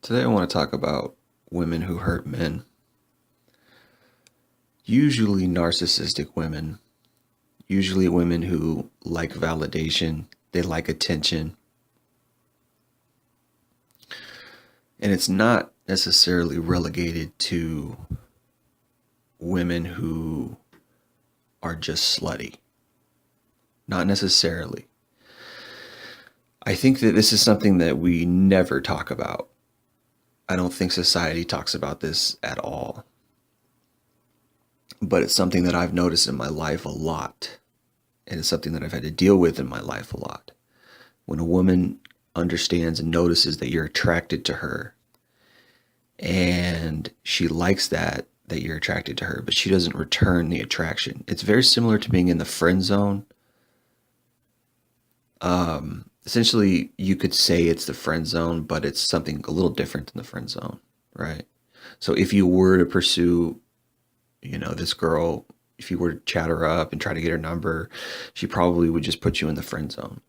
Today I want to talk about women who hurt men. Usually narcissistic women, usually women who like validation, they like attention. And it's not necessarily relegated to women who are just slutty. Not necessarily. I think that this is something that we never talk about. I don't think society talks about this at all. But it's something that I've noticed in my life a lot. And it's something that I've had to deal with in my life a lot. When a woman understands and notices that you're attracted to her and she likes that you're attracted to her, but she doesn't return the attraction. It's very similar to being in the friend zone. Essentially, you could say it's the friend zone, but it's something a little different than the friend zone, right? So if you were to pursue, this girl, if you were to chat her up and try to get her number, she probably would just put you in the friend zone.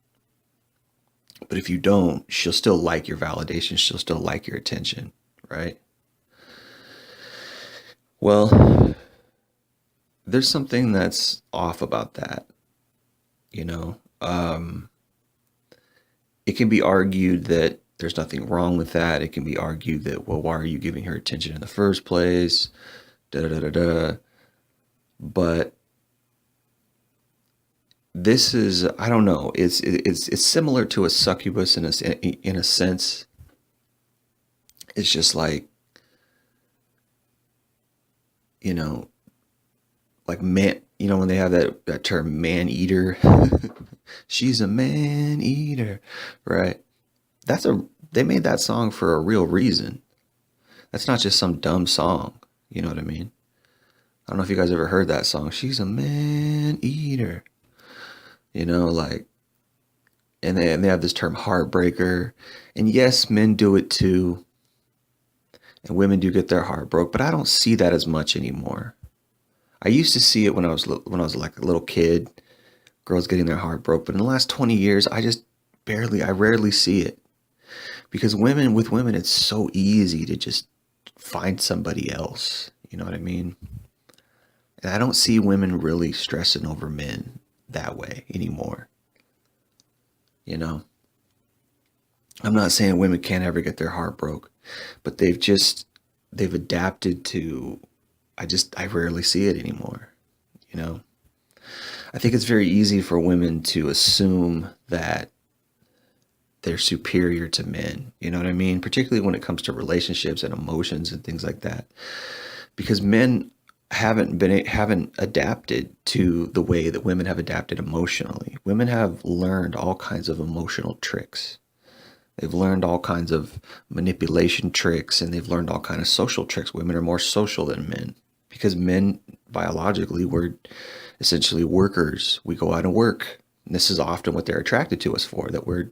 But if you don't, she'll still like your validation. She'll still like your attention, right? Well, there's something that's off about that, you know. It can be argued that there's nothing wrong with that. It can be argued that, well, why are you giving her attention in the first place? Da da da da da. But this is, I don't know. It's similar to a succubus in a sense. It's just like, you know, like man, when they have that term man eater. She's a man eater, right? They made that song for a real reason. That's not just some dumb song. You know what I mean? I don't know if you guys ever heard that song. She's a man eater. Like, and they have this term heartbreaker. And yes, men do it too. And women do get their heart broke, but I don't see that as much anymore. I used to see it when I was like a little kid, girls getting their heart broke. But in the last 20 years, I rarely see it. Because with women, it's so easy to just find somebody else. You know what I mean? And I don't see women really stressing over men that way anymore. I'm not saying women can't ever get their heart broke, but they've adapted to, I rarely see it anymore. I think it's very easy for women to assume that they're superior to men. You know what I mean? Particularly when it comes to relationships and emotions and things like that. Because men haven't adapted to the way that women have adapted emotionally. Women have learned all kinds of emotional tricks. They've learned all kinds of manipulation tricks, and they've learned all kinds of social tricks. Women are more social than men because men biologically, we're essentially workers. We go out and work. And this is often what they're attracted to us for, that we're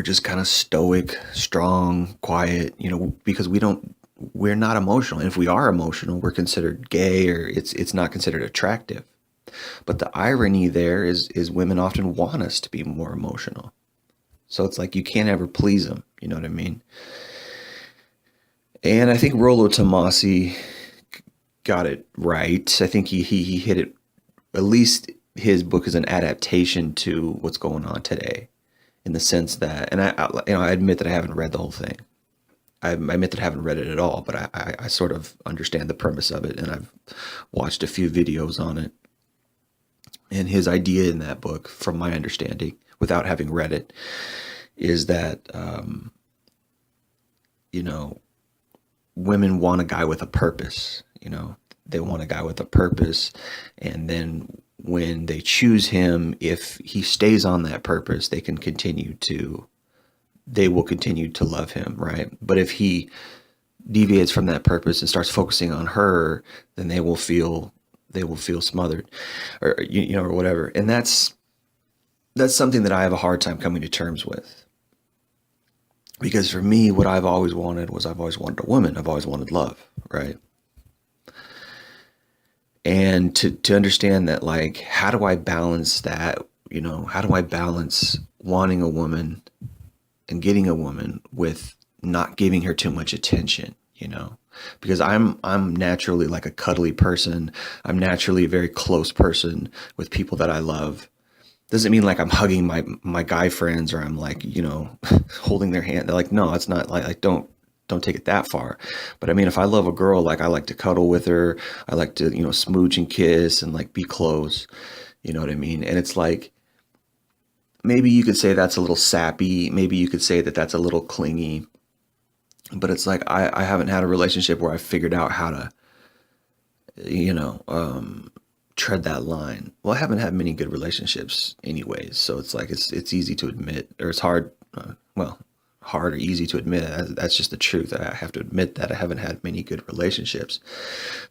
just kind of stoic, strong, quiet, because we're not emotional. And if we are emotional, we're considered gay, or it's not considered attractive. But the irony there is women often want us to be more emotional. So it's like you can't ever please them. You know what I mean? And I think Rollo Tomasi got it right. I think he hit it. At least his book is an adaptation to what's going on today, in the sense that, and I admit that I haven't read the whole thing. I admit that I haven't read it at all, but I sort of understand the premise of it, and I've watched a few videos on it. And his idea in that book, from my understanding, without having read it, is that, women want a guy with a purpose. They want a guy with a purpose. And then when they choose him, if he stays on that purpose, they will continue to love him, right? But if he deviates from that purpose and starts focusing on her, then they will feel smothered, or or whatever. And that's something that I have a hard time coming to terms with. Because for me, what I've always wanted a woman. I've always wanted love, right? And to understand that, like, how do I balance that? How do I balance wanting a woman and getting a woman with not giving her too much attention, because I'm naturally like a cuddly person. I'm naturally a very close person with people that I love. Doesn't mean like I'm hugging my guy friends or I'm like, holding their hand. They're like, no, it's not like don't take it that far. But I mean, if I love a girl, like I like to cuddle with her. I like to, smooch and kiss and like be close. You know what I mean? And it's like, maybe you could say that's a little sappy. Maybe you could say that that's a little clingy. But it's like, I haven't had a relationship where I figured out how to, you know, um, tread that line. Well, I haven't had many good relationships anyways. So it's like, it's easy to admit, or it's hard, hard or easy to admit. That's just the truth. I have to admit that I haven't had many good relationships.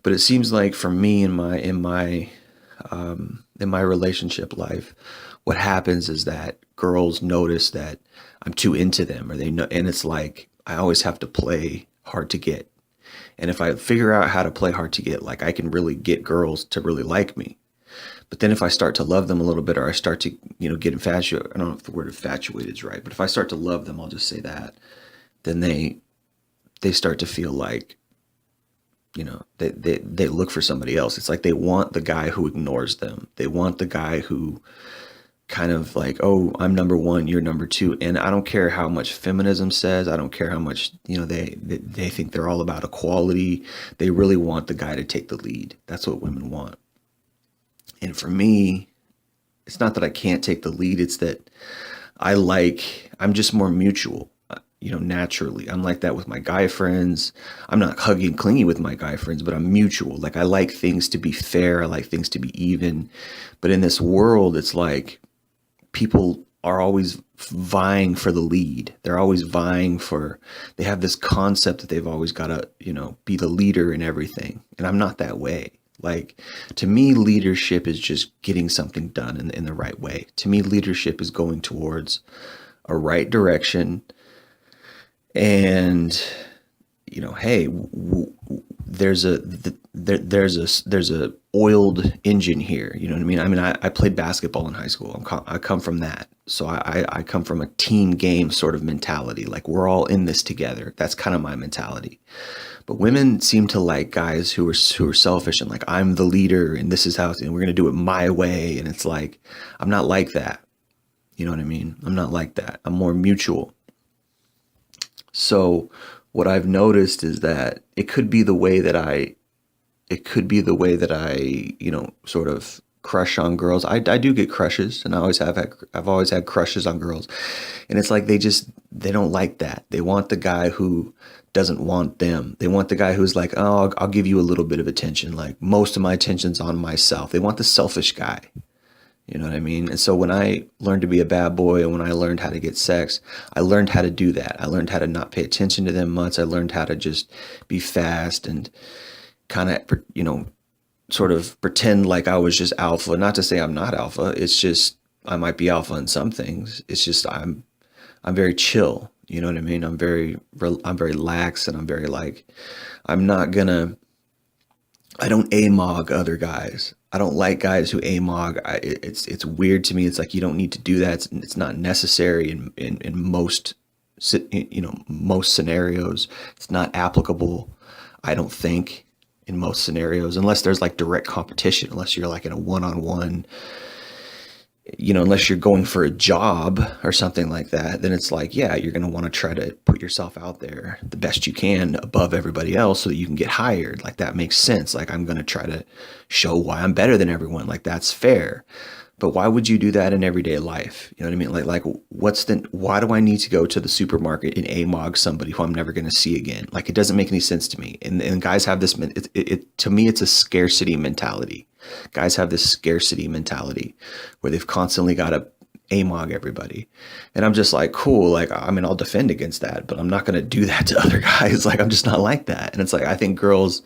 But it seems like for me in my relationship life, what happens is that girls notice that I'm too into them, or they know, and it's like I always have to play hard to get. And if I figure out how to play hard to get, like I can really get girls to really like me. But then if I start to love them a little bit, or I start to, get infatuated, I don't know if the word infatuated is right, but if I start to love them, I'll just say that, then they start to feel like, they look for somebody else. It's like they want the guy who ignores them. They want the guy who kind of like, oh, I'm number one, you're number two. And I don't care how much feminism says. I don't care how much, they think they're all about equality. They really want the guy to take the lead. That's what women want. And for me, it's not that I can't take the lead. It's that I'm just more mutual, naturally. I'm like that with my guy friends. I'm not huggy and clingy with my guy friends, but I'm mutual. Like I like things to be fair. I like things to be even. But in this world, it's like people are always vying for the lead. They're always they have this concept that they've always got to, be the leader in everything. And I'm not that way. Like, to me, leadership is just getting something done in the right way. To me, leadership is going towards a right direction. And, hey, there's a oiled engine here. You know what I mean? I mean, I played basketball in high school. I come from that. So I come from a team game sort of mentality. Like we're all in this together. That's kind of my mentality. But women seem to like guys who are selfish and like, I'm the leader and this is how and we're going to do it my way. And it's like, I'm not like that. You know what I mean? I'm not like that. I'm more mutual. So what I've noticed is that it could be the way that I, sort of crush on girls. I do get crushes, and I've always had crushes on girls. And it's like they don't like that. They want the guy who doesn't want them. They want the guy who's like, oh, I'll give you a little bit of attention. Like most of my attention's on myself. They want the selfish guy. You know what I mean? And so when I learned to be a bad boy and when I learned how to get sex, I learned how to do that. I learned how to not pay attention to them much. I learned how to just be fast and kind of, sort of pretend like I was just alpha. Not to say I'm not alpha. It's just I might be alpha in some things. It's just I'm very chill. You know what I mean? I'm very lax, and I'm very like, I'm not gonna, I don't amog other guys. I don't like guys who amog. It's weird to me. It's like you don't need to do that. It's not necessary in most most scenarios. It's not applicable, I don't think, in most scenarios, unless there's like direct competition. Unless you're like in a one-on-one, unless you're going for a job or something like that, then it's like, yeah, you're going to want to try to put yourself out there the best you can above everybody else so that you can get hired. Like that makes sense. Like I'm going to try to show why I'm better than everyone. Like that's fair. But why would you do that in everyday life? You know what I mean? Like why do I need to go to the supermarket and amog somebody who I'm never going to see again? Like it doesn't make any sense to me. And guys have this, to me, it's a scarcity mentality. Guys have this scarcity mentality where they've constantly got to amog everybody. And I'm just like, cool. Like, I mean, I'll defend against that, but I'm not going to do that to other guys. Like, I'm just not like that. And it's like, I think girls,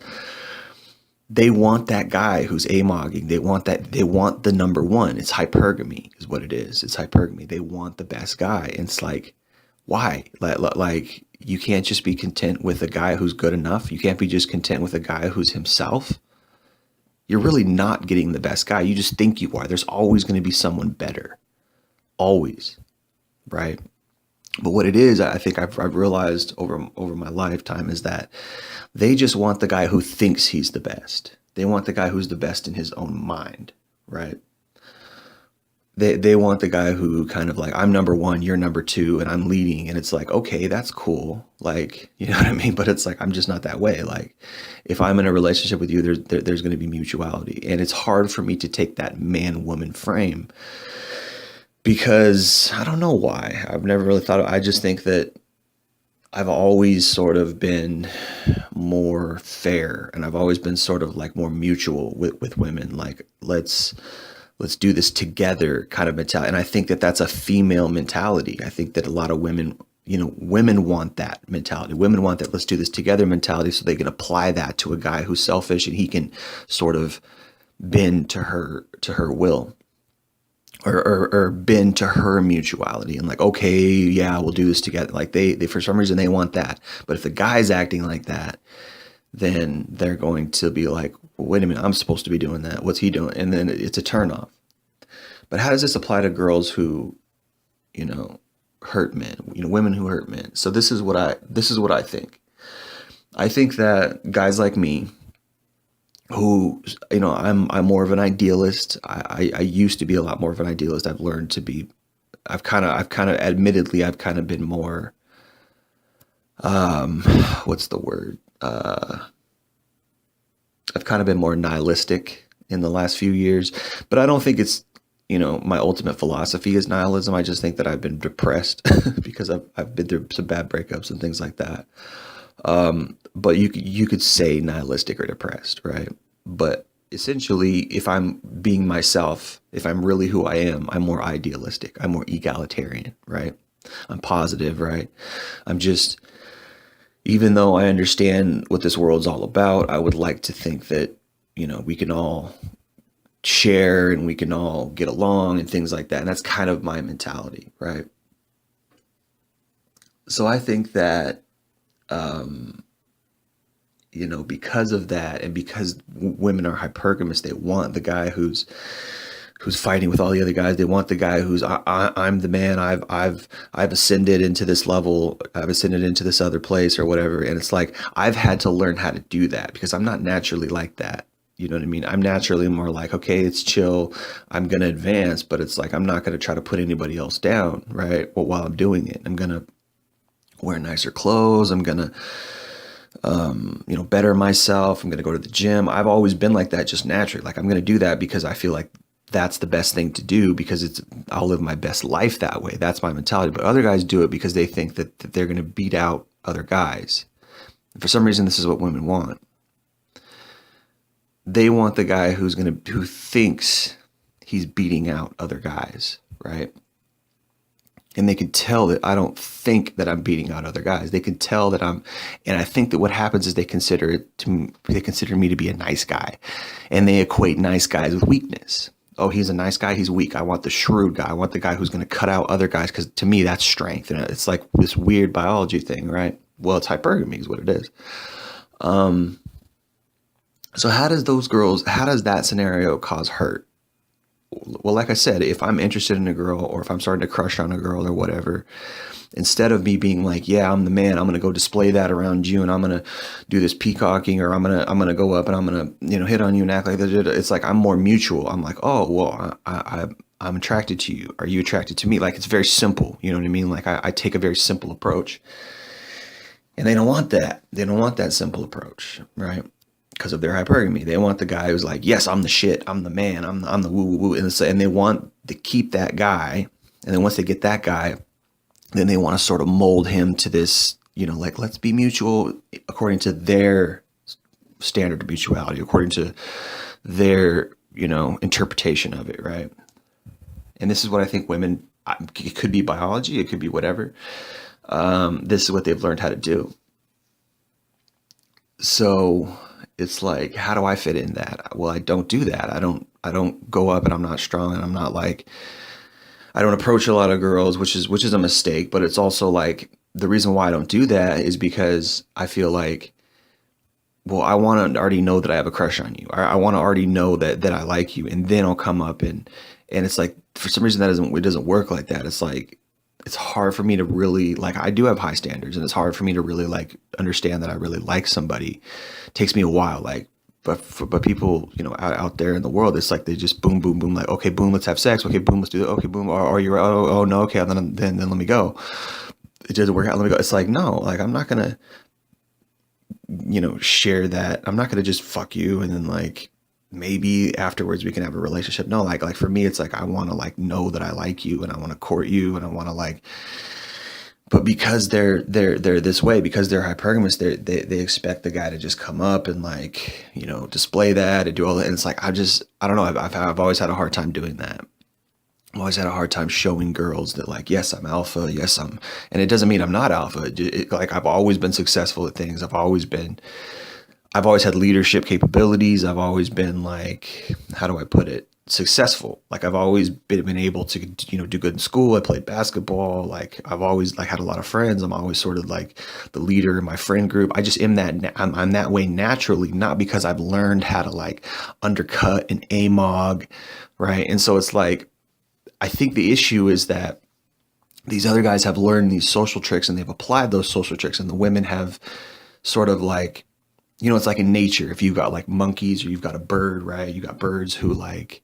they want that guy who's amogging. They want the number one. It's hypergamy is what it is. It's hypergamy. They want the best guy. And it's like, why? Like you can't just be content with a guy who's good enough. You can't be just content with a guy who's himself. You're really not getting the best guy. You just think you are. There's always going to be someone better. Always. Right? But what it is, I think I've realized over my lifetime is that they just want the guy who thinks he's the best. They want the guy who's the best in his own mind, right? They want the guy who kind of like, I'm number one, you're number two, and I'm leading. And it's like, okay, that's cool. Like, you know what I mean? But it's like, I'm just not that way. Like, if I'm in a relationship with you, there's going to be mutuality. And it's hard for me to take that man woman frame because I don't know why. I've never really thought I just think that I've always sort of been more fair, and I've always been sort of like more mutual with women. Like, let's do this together kind of mentality. And I think that that's a female mentality. I think that a lot of women, women want that mentality. Women want that let's do this together mentality so they can apply that to a guy who's selfish and he can sort of bend to her will. Or bend to her mutuality and like, okay, yeah, we'll do this together. Like they for some reason they want that. But if the guy's acting like that, then they're going to be like, well, wait a minute, I'm supposed to be doing that. What's he doing? And then it's a turnoff. But how does this apply to girls who, hurt men? Women who hurt men. So this is what I think. I think that guys like me, who, I'm more of an idealist. I used to be a lot more of an idealist. I've learned to be. Admittedly, I've kind of been more. What's the word? I've kind of been more nihilistic in the last few years, but I don't think it's, my ultimate philosophy is nihilism. I just think that I've been depressed because I've been through some bad breakups and things like that. But you could say nihilistic or depressed, right? But essentially, if I'm being myself, if I'm really who I am, I'm more idealistic. I'm more egalitarian, right? I'm positive, right? I'm just, even though I understand what this world's all about, I would like to think that, we can all share and we can all get along and things like that. And that's kind of my mentality, right? So I think that, because of that, and because women are hypergamous, they want the guy who's fighting with all the other guys. They want the guy who's I'm the man. I've ascended into this level. I've ascended into this other place or whatever. And it's like I've had to learn how to do that because I'm not naturally like that. You know what I mean? I'm naturally more like, okay, it's chill. I'm gonna advance, but it's like I'm not gonna try to put anybody else down, right? Well, while I'm doing it, I'm gonna wear nicer clothes. I'm gonna better myself. I'm going to go to the gym. I've always been like that just naturally. Like I'm going to do that because I feel like that's the best thing to do because I'll live my best life that way. That's my mentality. But other guys do it because they think that they're going to beat out other guys. And for some reason, this is what women want. They want the guy who thinks he's beating out other guys, right? And they can tell that I don't think that I'm beating out other guys. They can tell that and I think that what happens is they consider me to be a nice guy, and they equate nice guys with weakness. Oh, he's a nice guy, he's weak. I want the shrewd guy. I want the guy who's going to cut out other guys because to me that's strength. And it's like this weird biology thing, right? Well, it's hypergamy is what it is. So how does that scenario cause hurt? Well, like I said, if I'm interested in a girl or if I'm starting to crush on a girl or whatever, instead of me being like, yeah, I'm the man, I'm going to go display that around you and I'm going to do this peacocking or I'm going to go up and I'm going to, hit on you and act like that. It's like I'm more mutual. I'm like, oh, well, I'm attracted to you. Are you attracted to me? Like, it's very simple. You know what I mean? Like I take a very simple approach, and they don't want that. They don't want that simple approach, right? Because of their hypergamy. They want the guy who's like, yes, I'm the shit. I'm the man. I'm the woo woo woo. And they want to keep that guy. And then once they get that guy, then they want to sort of mold him to this, like, let's be mutual according to their standard of mutuality, according to their, interpretation of it, right? And this is what I think women, it could be biology, it could be whatever. This is what they've learned how to do. So it's like, how do I fit in that? Well, I don't do that. I don't go up and I'm not strong and I'm not like, I don't approach a lot of girls, which is a mistake, but it's also like the reason why I don't do that is because I feel like, well, I want to already know that I have a crush on you. I want to already know that I like you, and then I'll come up and it's like for some reason it doesn't work like that. It's like it's hard for me to really like, I do have high standards, and it's hard for me to really like understand that I really like somebody. It takes me a while. Like, but people, out there in the world, it's like they just boom, boom, boom. Like, okay, boom, let's have sex. Okay, boom, let's do it. Okay, boom. Or you're, oh no, okay, then let me go. It doesn't work out. Let me go. It's like, no, like I'm not gonna, share that. I'm not gonna just fuck you and then like maybe afterwards we can have a relationship. No, like for me, it's like I want to like know that I like you and I want to court you and I want to like. But because they're this way, because they're hypergamous, they expect the guy to just come up and like display that and do all that. And it's like I don't know. I've always had a hard time doing that. I've always had a hard time showing girls that like, yes, I'm alpha. Yes, and it doesn't mean I'm not alpha. Like I've always been successful at things. I've always had leadership capabilities. I've always been like, how do I put it? Successful. Like I've always been able to, do good in school. I played basketball. Like I've always like had a lot of friends. I'm always sort of like the leader in my friend group. I just am that. I'm that way naturally, not because I've learned how to like undercut and amog, right? And so it's like, I think the issue is that these other guys have learned these social tricks and they've applied those social tricks, and the women have sort of like, it's like in nature, if you've got like monkeys or you've got a bird, right? You got birds who like,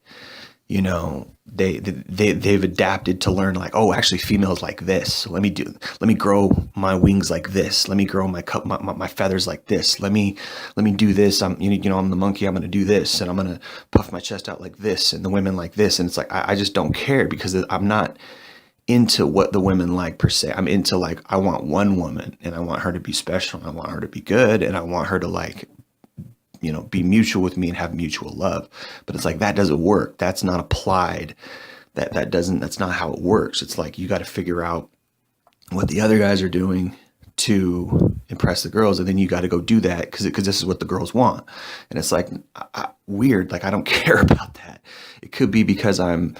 they've adapted to learn like, oh, actually females like this. So let me grow my wings like this. Let me grow my feathers like this. Let me do this. I'm the monkey. I'm going to do this, and I'm going to puff my chest out like this, and the women like this. And it's like, I just don't care because I'm not into what the women like per se. I'm into like, I want one woman and I want her to be special and I want her to be good and I want her to like, be mutual with me and have mutual love. But it's like, that doesn't work. That's not applied. That's not how it works. It's like, you got to figure out what the other guys are doing to impress the girls. And then you got to go do that because this is what the girls want. And it's like, weird. Like, I don't care about that. It could be because I'm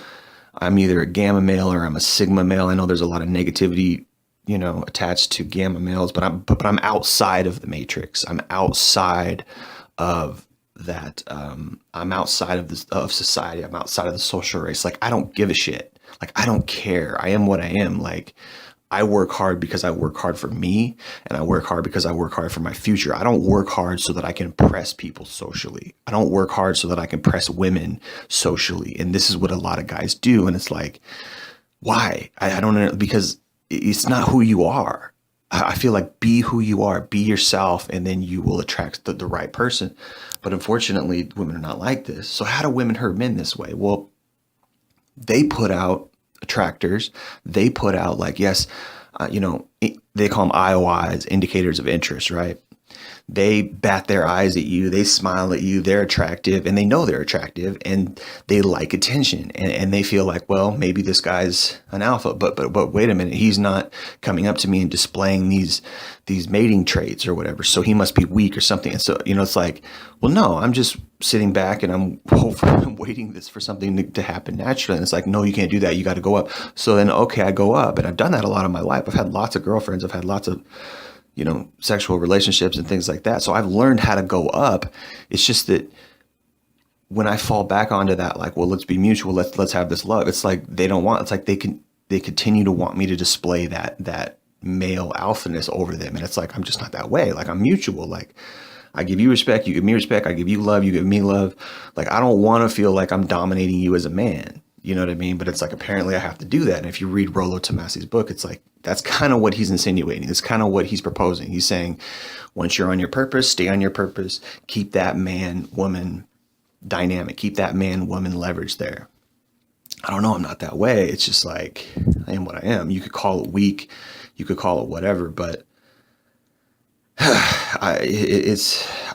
either a gamma male or I'm a sigma male. I know there's a lot of negativity, attached to gamma males, but I'm outside of the matrix. I'm outside of that. I'm outside of society. I'm outside of the social race. Like, I don't give a shit. Like, I don't care. I am what I am. Like, I work hard because I work hard for me, and I work hard because I work hard for my future. I don't work hard so that I can impress people socially. I don't work hard so that I can impress women socially. And this is what a lot of guys do. And it's like, why? I don't know, because it's not who you are. I feel like be who you are, be yourself, and then you will attract the right person. But unfortunately, women are not like this. So how do women hurt men this way? Well, they put out attractors. They put out like, yes, they call them IOIs, indicators of interest, right? They bat their eyes at you. They smile at you. They're attractive, and they know they're attractive, and they like attention, and they feel like, well, maybe this guy's an alpha, but wait a minute, he's not coming up to me and displaying these mating traits or whatever, so he must be weak or something. And so, it's like, well, no, I'm just sitting back and I'm waiting for something to happen naturally. And it's like, no, you can't do that. You got to go up. So then, okay, I go up, and I've done that a lot of my life. I've had lots of girlfriends. I've had lots of sexual relationships and things like that. So I've learned how to go up. It's just that when I fall back onto that, like, well, let's be mutual. Let's have this love. It's like, they don't want, it's like they continue to want me to display that male alphaness over them. And it's like, I'm just not that way. Like, I'm mutual. Like, I give you respect. You give me respect. I give you love. You give me love. Like, I don't want to feel like I'm dominating you as a man. You know what I mean? But it's like, apparently I have to do that. And if you read Rollo Tomasi's book, it's like, that's kind of what he's insinuating. It's kind of what he's proposing. He's saying, once you're on your purpose, stay on your purpose. Keep that man-woman dynamic. Keep that man-woman leverage there. I don't know. I'm not that way. It's just like, I am what I am. You could call it weak. You could call it whatever, but I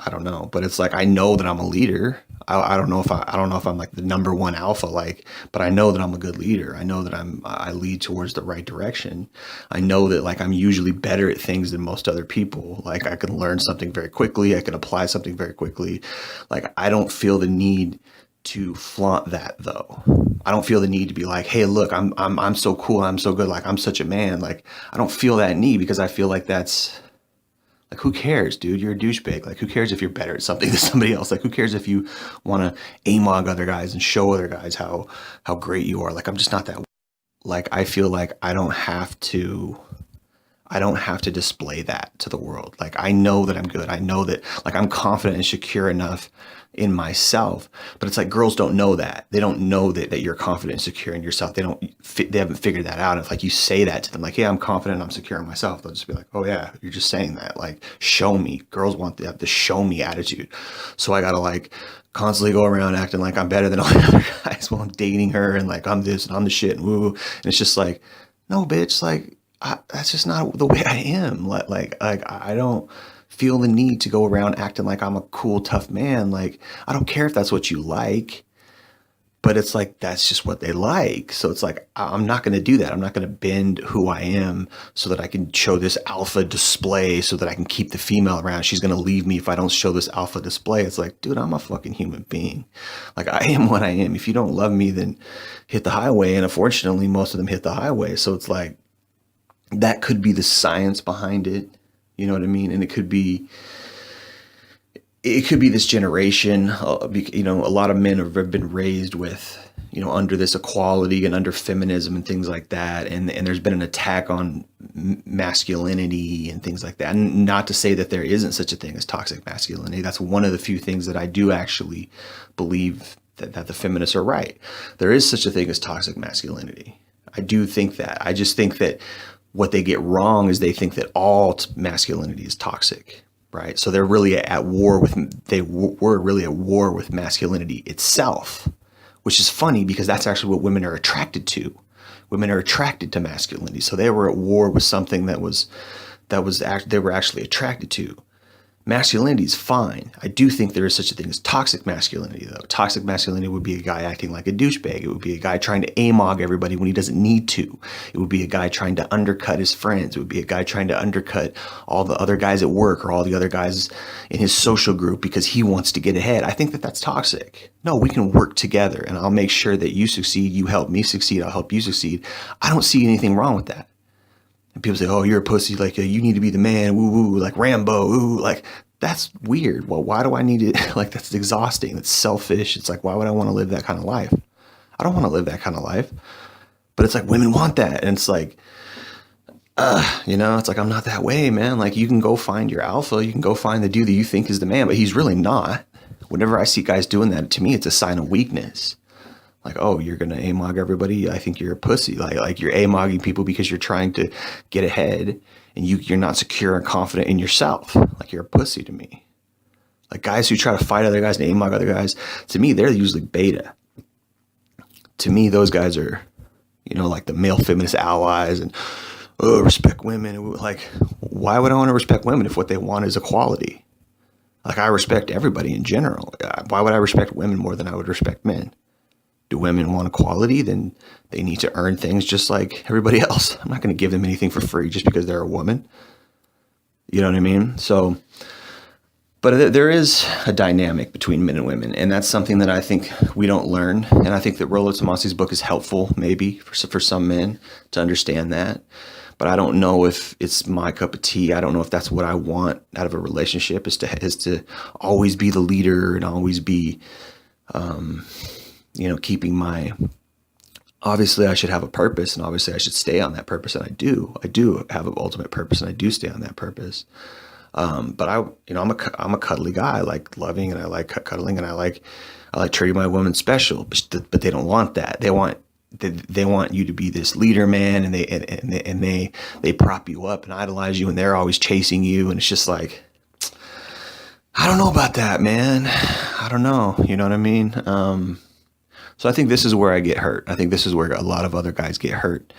don't know. But it's like, I know that I'm a leader. I don't know if I'm like the number one alpha, like, but I know that I'm a good leader. I know that I lead towards the right direction. I know that like I'm usually better at things than most other people. Like, I can learn something very quickly. I can apply something very quickly. Like, I don't feel the need to flaunt that though. I don't feel the need to be like, hey, look, I'm so cool. I'm so good. Like, I'm such a man. Like, I don't feel that need, because I feel like that's, like, who cares, dude? You're a douchebag. Like, who cares if you're better at something than somebody else? Like, who cares if you want to amog other guys and show other guys how great you are? Like, I'm just not that way. like I feel like I don't have to display that to the world. Like I know that I'm good. I know that like I'm confident and secure enough in myself. But it's like girls don't know that. They don't know that you're confident and secure in yourself. They haven't figured that out. If like you say that to them, like, yeah, I'm confident, I'm secure in myself, they'll just be like, oh yeah, you're just saying that. Like, show me. Girls want to have the show me attitude. So I gotta like constantly go around acting like I'm better than all the other guys while I'm dating her and like I'm this and I'm the shit and woo. And it's just like, no, bitch, like that's just not the way I am. Like I don't feel the need to go around acting like I'm a cool, tough man. Like, I don't care if that's what you like, but it's like, that's just what they like. So it's like, I'm not going to do that. I'm not going to bend who I am so that I can show this alpha display so that I can keep the female around. She's going to leave me if I don't show this alpha display. It's like, dude, I'm a fucking human being. Like, I am what I am. If you don't love me, then hit the highway. And unfortunately, most of them hit the highway. So it's like, that could be the science behind it. You know what I mean? And it could be this generation. You know, a lot of men have been raised with, you know, under this equality and under feminism and things like that. And there's been an attack on masculinity and things like that. And not to say that there isn't such a thing as toxic masculinity. That's one of the few things that I do actually believe that the feminists are right. There is such a thing as toxic masculinity. I do think that. I just think that what they get wrong is they think that all masculinity is toxic, right? So they're really at war with, they were really at war with masculinity itself, which is funny because that's actually what women are attracted to. Women are attracted to masculinity. So they were at war with something they were actually attracted to. Masculinity is fine. I do think there is such a thing as toxic masculinity, though. Toxic masculinity would be a guy acting like a douchebag. It would be a guy trying to amog everybody when he doesn't need to. It would be a guy trying to undercut his friends. It would be a guy trying to undercut all the other guys at work or all the other guys in his social group because he wants to get ahead. I think that that's toxic. No, we can work together, and I'll make sure that you succeed. You help me succeed. I'll help you succeed. I don't see anything wrong with that. And people say, oh, you're a pussy, like you need to be the man, woo woo, like Rambo, ooh, like that's weird. Well, why do I need it? Like that's exhausting. It's selfish. It's like, why would I want to live that kind of life? I don't want to live that kind of life. But it's like women want that. And it's like, you know, it's like, I'm not that way, man. Like you can go find your alpha. You can go find the dude that you think is the man, but he's really not. Whenever I see guys doing that, to me, it's a sign of weakness. Like, oh, you're going to amog everybody. I think you're a pussy. Like you're amogging people because you're trying to get ahead and you're not secure and confident in yourself. Like you're a pussy to me. Like guys who try to fight other guys and amog other guys, to me, they're usually beta. To me, those guys are, you know, like the male feminist allies and, oh, respect women. And like, why would I want to respect women if what they want is equality? Like I respect everybody in general. Why would I respect women more than I would respect men? Do women want equality? Then they need to earn things just like everybody else. I'm not going to give them anything for free just because they're a woman. You know what I mean? So, but there is a dynamic between men and women, and that's something that I think we don't learn. And I think that Rollo Tomasi's book is helpful, maybe for some men to understand that. But I don't know if it's my cup of tea. I don't know if that's what I want out of a relationship is to always be the leader and always be, you know, keeping my, obviously I should have a purpose and obviously I should stay on that purpose. And I do have an ultimate purpose and I do stay on that purpose. But I'm a cuddly guy. I like loving and I like cuddling and I like treating my women special, but they don't want that. They want you to be this leader, man. And they prop you up and idolize you and they're always chasing you. And it's just like, I don't know about that, man. I don't know. You know what I mean? So I think this is where I get hurt. I think this is where a lot of other guys get hurt,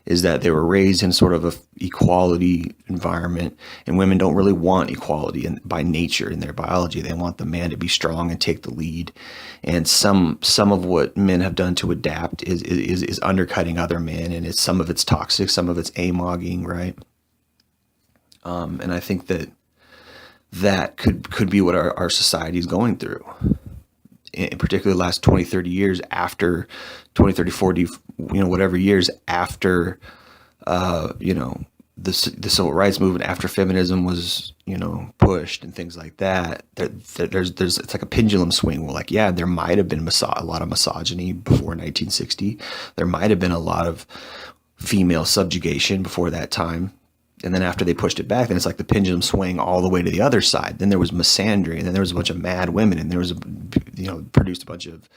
is that they were raised in sort of a equality environment, and women don't really want equality by nature in their biology. They want the man to be strong and take the lead. And some of what men have done to adapt is undercutting other men, and some of it's toxic, some of it's amogging, right? And I think that could be what our society is going through. In particular, the last 20, 30 years after 20, 30, 40, you know, whatever years after, you know, the civil rights movement after feminism was, pushed and things like that, there's it's like a pendulum swing. Well, like, yeah, there might have been a lot of misogyny before 1960. There might have been a lot of female subjugation before that time. And then after they pushed it back, then it's like the pendulum swing all the way to the other side. Then there was misandry, and then there was a bunch of mad women, and there was produced a bunch of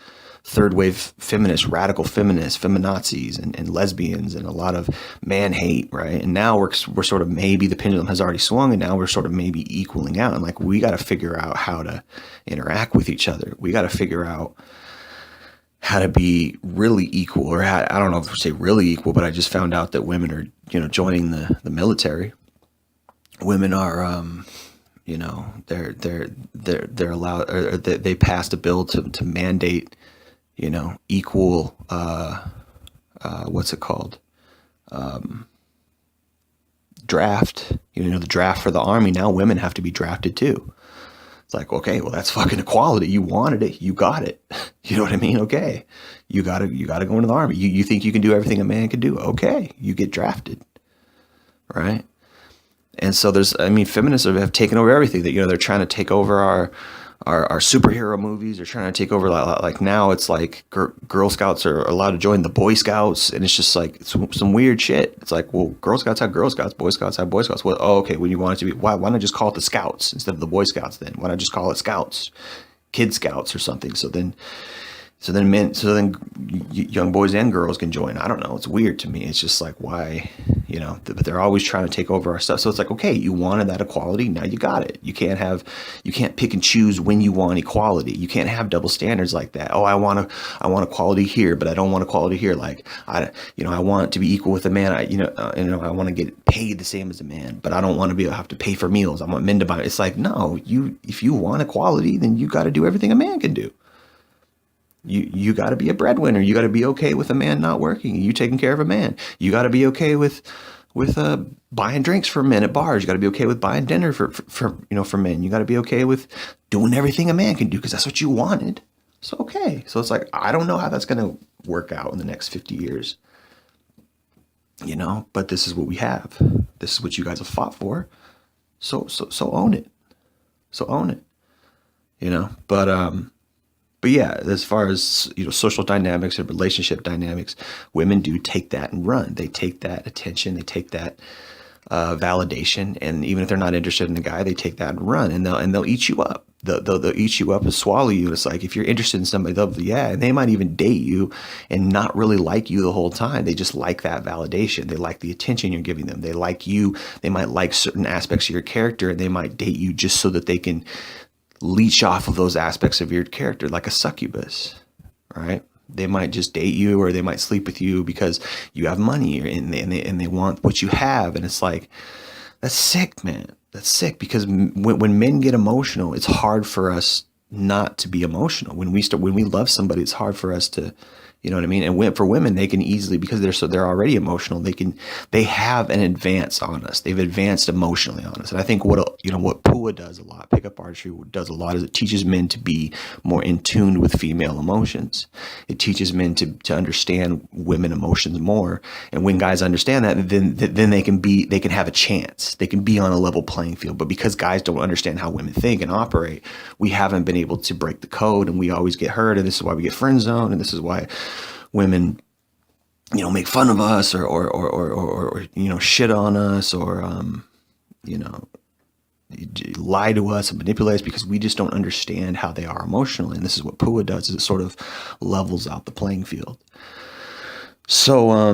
third wave feminists, radical feminists, feminazis, and lesbians, and a lot of man hate, right? And now we're sort of, maybe the pendulum has already swung, and now we're sort of maybe equaling out. And like, we got to figure out how to interact with each other. We got to figure out how to be really equal, or I don't know if I say really equal, but I just found out that women are, joining the military. Women are, they're allowed, or they passed a bill to mandate, equal, what's it called? Draft, the draft for the Army. Now women have to be drafted too. It's like, okay, well, that's fucking equality. You wanted it, you got it. You know what I mean? Okay, you gotta go into the Army. You think you can do everything a man can do? Okay, you get drafted, right? And so feminists have taken over everything. That they're trying to take over our superhero movies. They're trying to take over, like now it's like Girl Scouts are allowed to join the Boy Scouts, and it's just like some weird shit. It's like, well, Girl Scouts have Girl Scouts, Boy Scouts have Boy Scouts. Well, okay, when you want it to be, why not just call it the Scouts instead of the Boy Scouts then? Why not just call it Scouts, Kid Scouts or something? So then young boys and girls can join. I don't know. It's weird to me. It's just like, why, but they're always trying to take over our stuff. So it's like, okay, you wanted that equality. Now you got it. You can't pick and choose when you want equality. You can't have double standards like that. Oh, I want equality here, but I don't want equality here. Like, I want to be equal with a man. I want to get paid the same as a man, but I don't want to have to pay for meals. I want men to buy. It's like, no, if you want equality, then you got to do everything a man can do. You got to be a breadwinner. You got to be okay with a man not working. You taking care of a man. You got to be okay with buying drinks for men at bars. You got to be okay with buying dinner for men. You got to be okay with doing everything a man can do because that's what you wanted. So okay. So it's like, I don't know how that's going to work out in the next 50 years. But this is what we have. This is what you guys have fought for. So own it. So own it. But yeah, as far as, social dynamics and relationship dynamics, women do take that and run. They take that attention. They take that validation. And even if they're not interested in a guy, they take that and run, and they'll eat you up. They'll eat you up and swallow you. It's like, if you're interested in somebody, and they might even date you and not really like you the whole time. They just like that validation. They like the attention you're giving them. They like you. They might like certain aspects of your character, and they might date you just so that they can leech off of those aspects of your character, like a succubus, right? They might just date you, or they might sleep with you because you have money, and they want what you have. And it's like, that's sick, man. That's sick, because when men get emotional, it's hard for us not to be emotional. When we love somebody, it's hard for us to, you know what I mean? And for women, they can easily, because they're already emotional, they have an advance on us. They've advanced emotionally on us. And I think what PUA does a lot, pickup artistry does a lot, is it teaches men to be more in tune with female emotions. It teaches men to understand women emotions more. And when guys understand that, then they can have a chance. They can be on a level playing field. But because guys don't understand how women think and operate, we haven't been able to break the code, and we always get hurt. And this is why we get friend zoned, and this is why women, make fun of us, or shit on us, or lie to us and manipulate us, because we just don't understand how they are emotionally. And this is what PUA does, is it sort of levels out the playing field. So,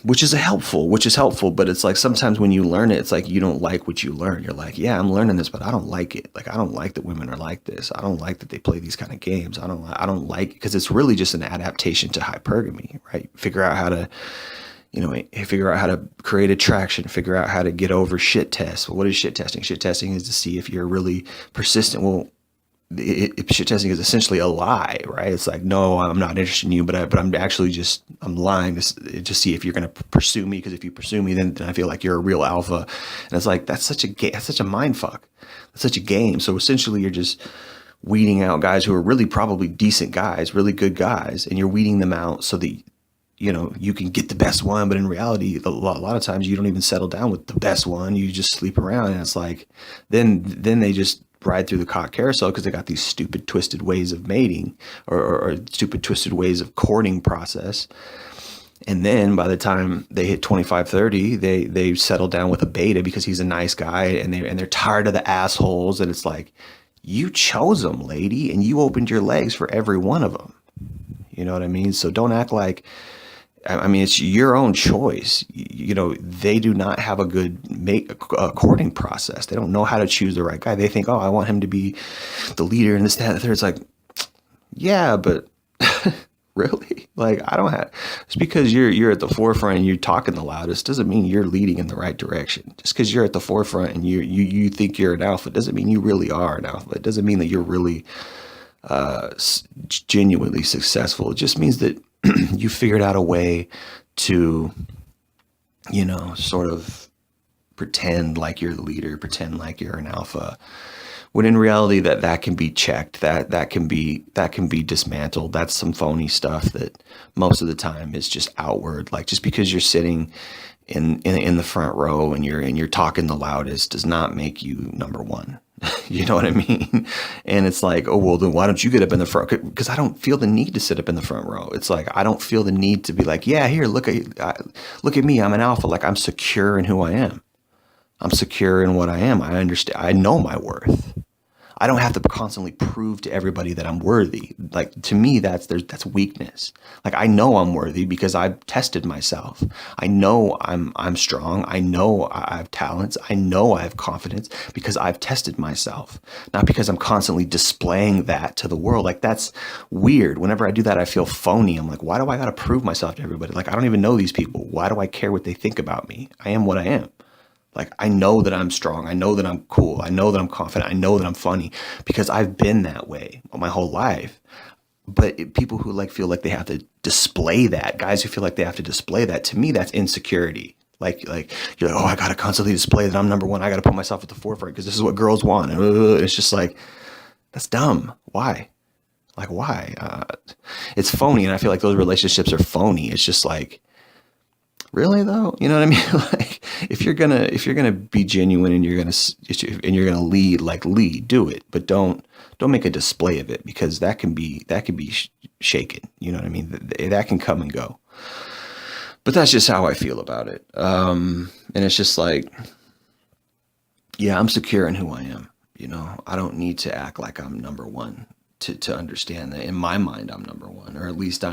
which is helpful, but it's like, sometimes when you learn it, it's like, you don't like what you learn. You're like, yeah, I'm learning this, but I don't like it. Like, I don't like that women are like this. I don't like that they play these kind of games. I don't like it, because it's really just an adaptation to hypergamy, right? Figure out how to create attraction, figure out how to get over shit tests. Well, what is shit testing? Shit testing is to see if you're really persistent. Well, shit testing is essentially a lie, right? It's like, no, I'm not interested in you, but I'm actually I'm lying to see if you're going to pursue me, because if you pursue me, then I feel like you're a real alpha. And it's like, that's such a mind fuck. That's such a game. So essentially, you're just weeding out guys who are really probably decent guys, really good guys, and you're weeding them out so that you can get the best one, but in reality, a lot of times you don't even settle down with the best one. You just sleep around, and it's like, then they just ride through the cock carousel because they got these stupid twisted ways of mating, or stupid twisted ways of courting process. And then by the time they hit 25, 30, they settle down with a beta because he's a nice guy, and they're tired of the assholes. And it's like, you chose them, lady, and you opened your legs for every one of them. You know what I mean? So don't act like, I mean, it's your own choice. They do not have a good courting process. They don't know how to choose the right guy. They think, oh, I want him to be the leader and this, that, and the third. It's like, yeah, but really? Like, I don't have, just because you're at the forefront and you're talking the loudest doesn't mean you're leading in the right direction. Just because you're at the forefront and you think you're an alpha doesn't mean you really are an alpha. It doesn't mean that you're really genuinely successful. It just means that you figured out a way to, sort of pretend like you're the leader, pretend like you're an alpha, when in reality that can be checked, that can be dismantled. That's some phony stuff that most of the time is just outward. Like, just because you're sitting in the front row and you're talking the loudest does not make you number one. You know what I mean? And it's like, oh, well, then why don't you get up in the front? Because I don't feel the need to sit up in the front row. It's like, I don't feel the need to be like, yeah, here, look at me. I'm an alpha. Like, I'm secure in who I am. I'm secure in what I am. I understand. I know my worth. I don't have to constantly prove to everybody that I'm worthy. Like, to me, that's weakness. Like, I know I'm worthy because I've tested myself. I know I'm strong. I know I have talents. I know I have confidence because I've tested myself, not because I'm constantly displaying that to the world. Like, that's weird. Whenever I do that, I feel phony. I'm like, why do I got to prove myself to everybody? Like, I don't even know these people. Why do I care what they think about me? I am what I am. Like, I know that I'm strong. I know that I'm cool. I know that I'm confident. I know that I'm funny because I've been that way my whole life. But people who feel like they have to display that, guys who feel like they have to display that, to me, that's insecurity. Like you're like, oh, I got to constantly display that I'm number one. I got to put myself at the forefront because this is what girls want. And it's just like, that's dumb. Why? Like, why? It's phony. And I feel like those relationships are phony. It's just like, really though? You know what I mean? Like, if you're gonna be genuine and you're gonna lead, lead, do it, but don't make a display of it, because that can be shaken. You know what I mean? That can come and go. But that's just how I feel about it. And it's just like, yeah, I'm secure in who I am. I don't need to act like I'm number one to understand that in my mind I'm number one, or at least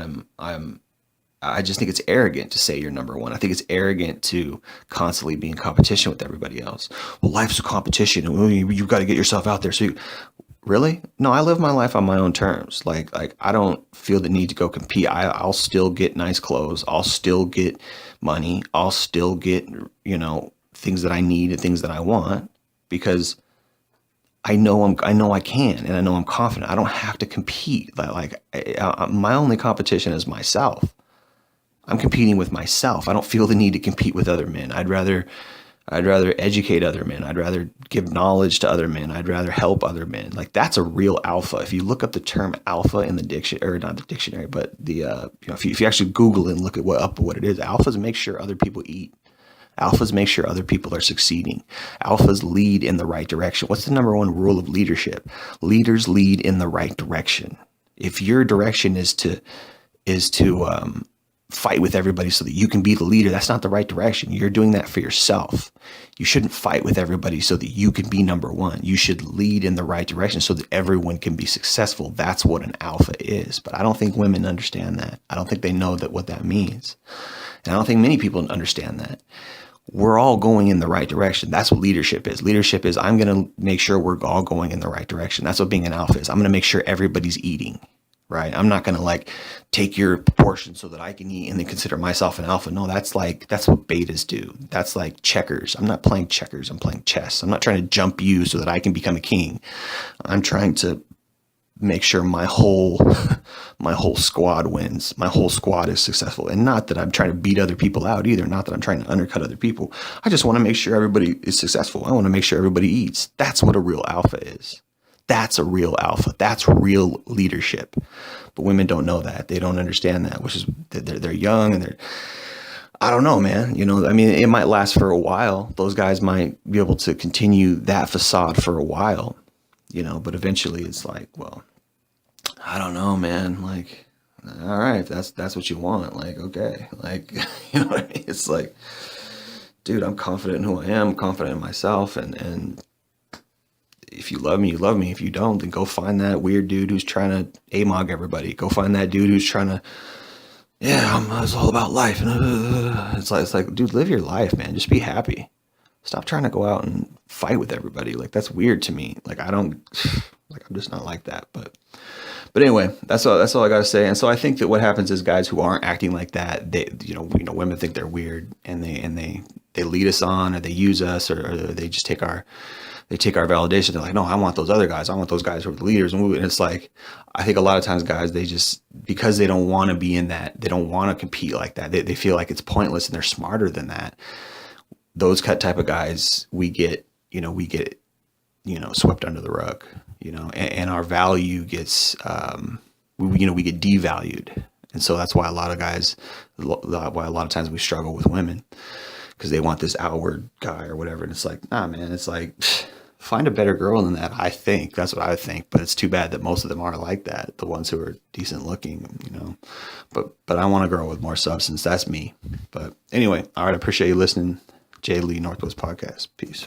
I just think it's arrogant to say you're number one. I think it's arrogant to constantly be in competition with everybody else. Well, life's a competition, and you've got to get yourself out there. So really? No, I live my life on my own terms. Like I don't feel the need to go compete. I'll still get nice clothes. I'll still get money. I'll still get, things that I need and things that I want, because I know I can, and I know I'm confident. I don't have to compete. My only competition is myself. I'm competing with myself. I don't feel the need to compete with other men. I'd rather educate other men. I'd rather give knowledge to other men. I'd rather help other men. Like, that's a real alpha. If you look up the term alpha in the dictionary, or not the dictionary, but the if you actually Google it and look at what it is, alphas make sure other people eat. Alphas make sure other people are succeeding. Alphas lead in the right direction. What's the number one rule of leadership? Leaders lead in the right direction. If your direction is to fight with everybody so that you can be the leader, that's not the right direction. You're doing that for yourself. You shouldn't fight with everybody so that you can be number one. You should lead in the right direction so that everyone can be successful. That's what an alpha is. But I don't think women understand that. I don't think they know what that means. And I don't think many people understand that. We're all going in the right direction. That's what leadership is. Leadership is, I'm going to make sure we're all going in the right direction. That's what being an alpha is. I'm going to make sure everybody's eating. Right? I'm not going to take your portion so that I can eat and then consider myself an alpha. No, that's what betas do. That's like checkers. I'm not playing checkers. I'm playing chess. I'm not trying to jump you so that I can become a king. I'm trying to make sure my whole squad wins. My whole squad is successful. And not that I'm trying to beat other people out either. Not that I'm trying to undercut other people. I just want to make sure everybody is successful. I want to make sure everybody eats. That's what a real alpha is. That's a real alpha. That's real leadership. But women don't know that. They don't understand that, which is they're young and I don't know, man. I mean, it might last for a while. Those guys might be able to continue that facade for a while, but eventually it's like, well, I don't know, man. Like, all right, if that's what you want. Like, okay. Like, you know what I mean? It's like, dude, I'm confident in who I am, confident in myself. And if you love me, you love me. If you don't, then go find that weird dude who's trying to amog everybody. Go find that dude who's trying to, yeah, it's all about life. It's like, dude, live your life, man. Just be happy. Stop trying to go out and fight with everybody. Like, that's weird to me. Like, I'm just not like that. But anyway, that's all I got to say. And so I think that what happens is guys who aren't acting like that, they, women think they're weird and they lead us on, or they use us, or they just take our validation. They're like, no, I want those other guys. I want those guys who are the leaders. And it's like, I think a lot of times guys, they just, because they don't want to be in that, they don't want to compete like that. They feel like it's pointless and they're smarter than that. Those type of guys, we get swept under the rug, and our value gets, we get devalued. And so that's why a lot of times we struggle with women, because they want this outward guy or whatever. And it's like, nah, man, it's like, find a better girl than that. I think that's what I think, but it's too bad that most of them are like that. The ones who are decent looking, but I want a girl with more substance. That's me. But anyway, all right. I appreciate you listening. Jay Lee, Northwest Podcast. Peace.